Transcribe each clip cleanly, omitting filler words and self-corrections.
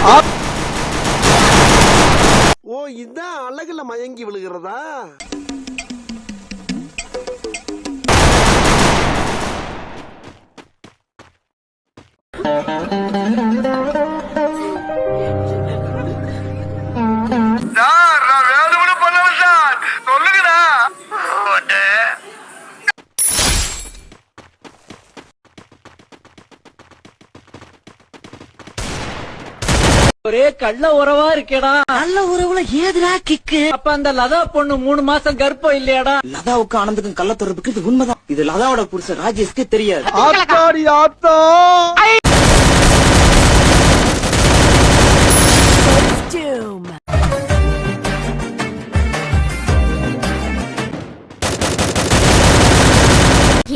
ஓ இதான் அழகுல மயங்கி விழுகிறதா? ஒரே கள்ள உறவா இருக்கேடா. நல்ல உறவுல ஏதுடா கிக்கு? அப்ப அந்த லதா பொண்ணு 3 மாசம் கர்ப்பம் இல்லையாடா? லதாவுக்கு ஆனந்துக்கும் கள்ள தொடர்புக்கு இது உண்மைதான். இது லதாவோட புருஷன் ராஜேஷ்க்கு தெரியாது. ஆத்தாடி ஆத்தா.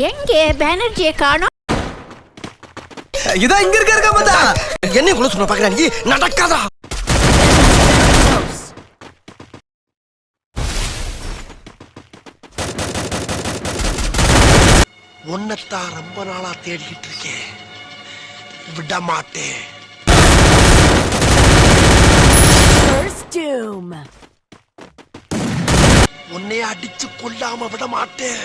எங்கே பேனர்ஜியை காணோம்? இதான் இங்க இருக்க மாட்டா. என்ன குள்ள சொன்ன பாக்குறா நீ? நடக்காதா? உன்னத்தான் ரொம்ப நாளா தேடிக்கிட்டு இருக்கேன், விட மாட்டேன். உன்னைய அடிச்சு கொல்லாம விட மாட்டேன்.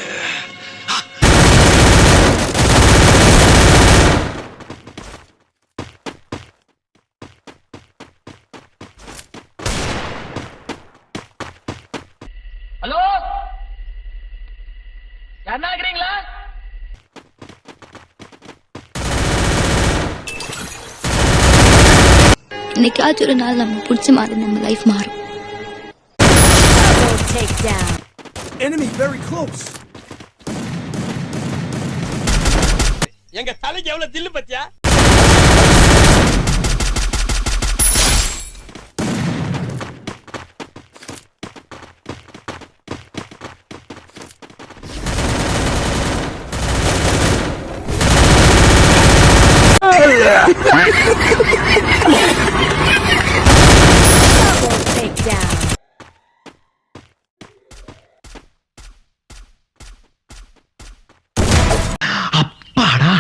ஹலோ, யாரா இருக்கீங்களா? இன்னைக்காச்சும் ஒரு நாள் நம்ம பிடிச்ச மாதிரி நம்ம லைஃப் மாறும். Enemy very close. எங்க தலைக்கு எவ்வளவு தில்லு பத்தியா? அப்பாடா.